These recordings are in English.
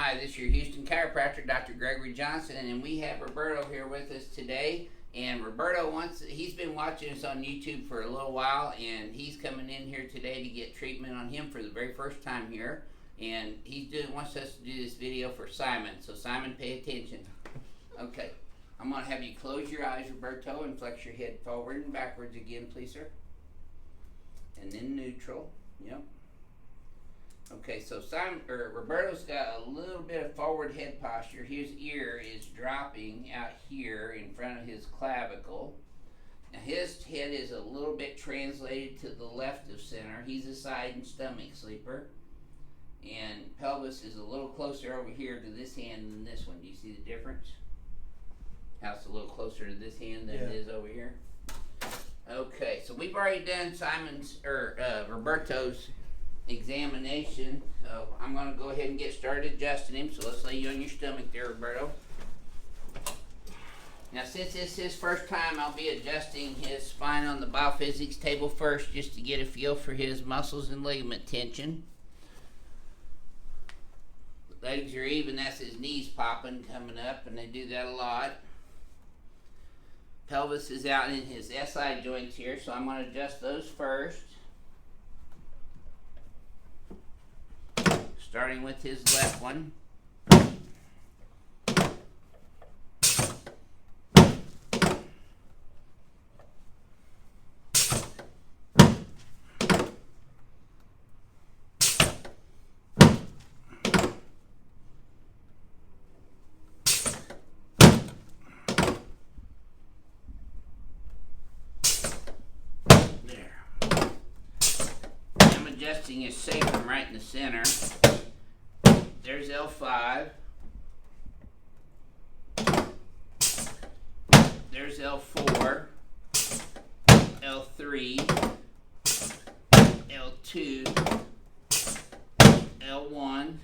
Hi, this is your Houston chiropractor, Dr. Gregory Johnson, and we have Roberto here with us today. And Roberto he's been watching us on YouTube for a little while, and he's coming in here today to get treatment on him for the very first time here. And wants us to do this video for Simon. So Simon, pay attention. Okay, I'm gonna have you close your eyes, Roberto, and flex your head forward and backwards again, please, sir. And then neutral. Yep. Okay, so Roberto's got a little bit of forward head posture. His ear is dropping out here in front of his clavicle. Now his head is a little bit translated to the left of center. He's a side and stomach sleeper. And pelvis is a little closer over here to this hand than this one. Do you see the difference? How it's a little closer to this hand than it is over here? Okay, so we've already done Roberto's examination. So I'm going to go ahead and get started adjusting him. So let's lay you on your stomach there, Roberto. Now since it's his first time, I'll be adjusting his spine on the BioPhysics table first, just to get a feel for his muscles and ligament tension. The legs are even, that's his knees popping coming up, and they do that a lot. Pelvis is out in his SI joints here, so I'm going to adjust those first. Starting with his left one. Adjusting his sacrum right in the center. There's L5. There's L4. L3. L2. L1.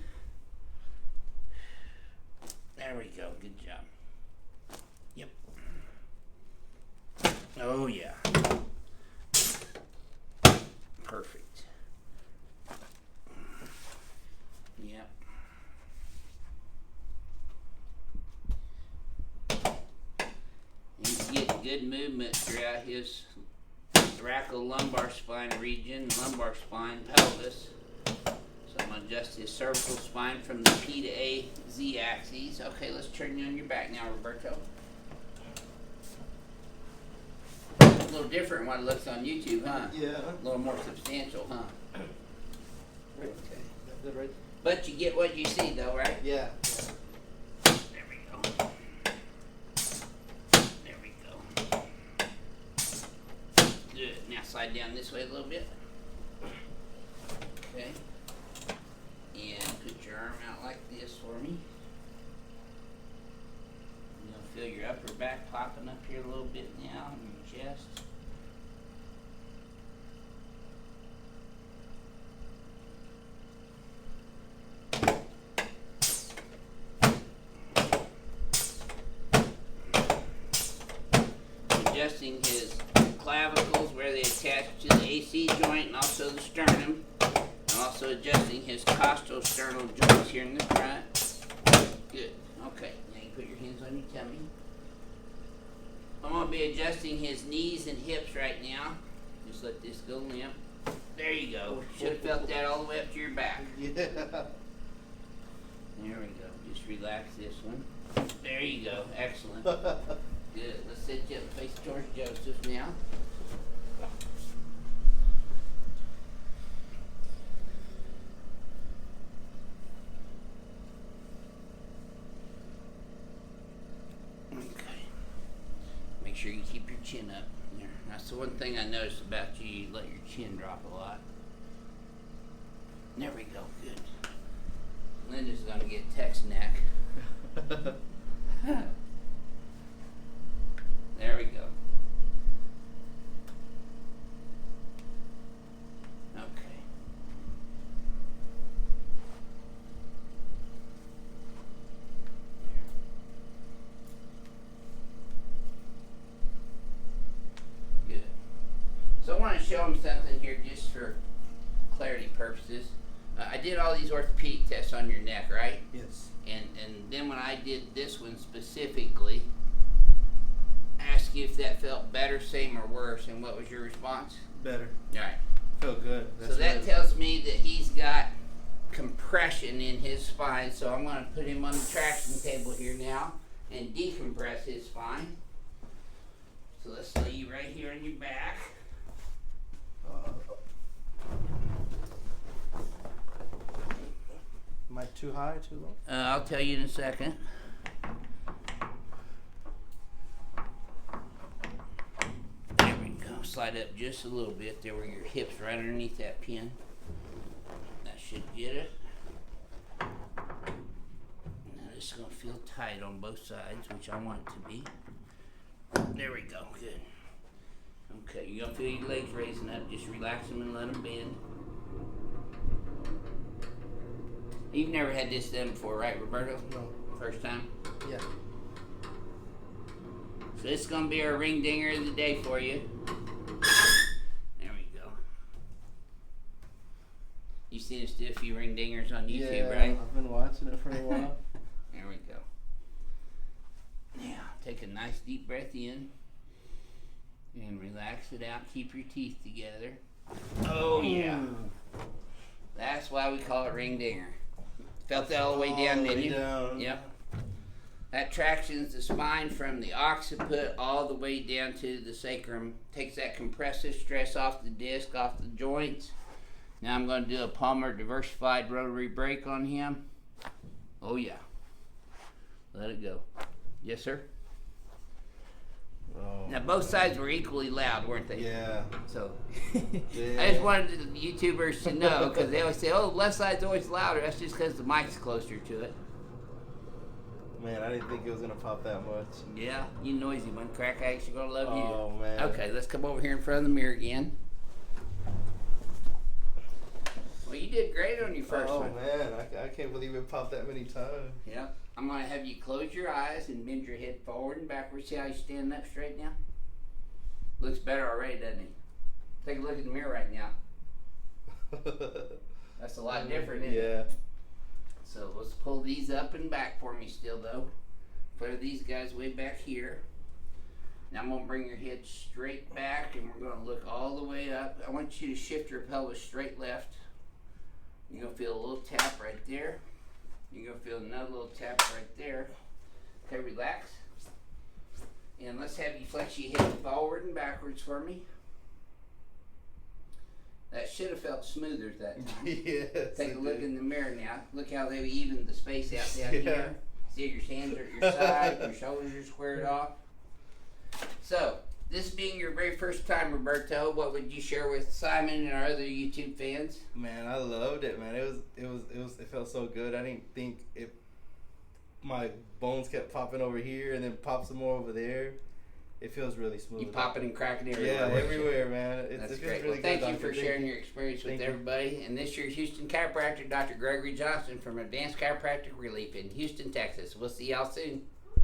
There we go. Good job. Yep. Oh yeah. Perfect. Yep. He's getting good movement throughout his thoracolumbar spine region, lumbar spine, pelvis. So I'm going to adjust his cervical spine from the P to A Z axes. Okay, let's turn you on your back now, Roberto. A little different than what it looks on YouTube, huh? Yeah. A little more substantial, huh? Okay. Good, right? But you get what you see, though, right? Yeah. There we go. There we go. Good. Now slide down this way a little bit. Okay. And put your arm out like this for me. You'll feel your upper back popping up here a little bit now, and your chest. Adjusting his clavicles where they attach to the AC joint and also the sternum. And also adjusting his costosternal joints here in the front. Good. Okay. Now you put your hands on your tummy. I'm going to be adjusting his knees and hips right now. Just let this go limp. There you go. Should have felt that all the way up to your back. Yeah. There we go. Just relax this one. There you go. Excellent. Good. Let's sit you up and face towards Joseph now. Okay. Make sure you keep your chin up. There. That's the one thing I noticed about you. You let your chin drop a lot. There we go. Good. Linda's going to get text neck. There we go. Okay. Good. So I want to show him something here just for clarity purposes. I did all these orthopedic tests on your neck, right? Yes. then when I did this one specifically, asked you if that felt better, same, or worse, and what was your response? Better. All right. Felt good. So that tells me that he's got compression in his spine. So I'm going to put him on the traction table here now and decompress his spine. So let's lay you right here on your back. Am I too high, too low? I'll tell you in a second. There we go. Slide up just a little bit there where your hips right underneath that pin. That should get it. Now this is going to feel tight on both sides, which I want it to be. There we go. Good. Okay, you're going to feel your legs raising up. Just relax them and let them bend. You've never had this done before, right, Roberto? No. First time? Yeah. So this is going to be our ring dinger of the day for you. There we go. You've seen us do a few ring dingers on YouTube, Yeah, right? I've been watching it for a while. There we go. Now, take a nice deep breath in. And relax it out. Keep your teeth together. Oh, yeah. That's why we call it ring dinger. Felt that all the way down, didn't you? Down. Yep. That tractions the spine from the occiput all the way down to the sacrum. Takes that compressive stress off the disc, off the joints. Now I'm going to do a Palmer diversified rotary brake on him. Oh yeah. Let it go. Yes, sir? Oh, Now both sides were equally loud, weren't they? yeah. So Yeah. I just wanted the YouTubers to know, because they always say, oh, left side's always louder. That's just because the mic's closer to it. Man, I didn't think it was going to pop that much. Yeah, you noisy one. Crack addicts are going to love you. Oh, man. Okay, let's come over here in front of the mirror again. Well, you did great on your first one. Oh, man. I can't believe it popped that many times. Yeah. I'm going to have you close your eyes and bend your head forward and backwards. See how you're standing up straight now? Looks better already, doesn't it? Take a look in the mirror right now. That's a lot different, isn't it? Yeah. So let's pull these up and back for me still, though. Put these guys way back here. Now I'm going to bring your head straight back, and we're going to look all the way up. I want you to shift your pelvis straight left. You're going to feel a little tap right there. You're going to feel another little tap right there. Okay, relax. And let's have you flex your head forward and backwards for me. That should have felt smoother that time. Yes. Take a look in the mirror now. Look how they evened the space out down Yeah. here. See your hands are at your side, your shoulders are squared off. So, this being your very first time, Roberto, what would you share with Simon and our other YouTube fans? Man, I loved it, man. It felt so good. I didn't think my bones kept popping over here and then pop some more over there. It feels really smooth. You popping and cracking everywhere. Yeah, weren't you? everywhere, man. That's it feels great. really Well, thank good, you for Doctor. sharing your experience with Thank you. everybody. And this year's Houston Chiropractor, Dr. Gregory Johnson from Advanced Chiropractic Relief in Houston, Texas. We'll see y'all soon.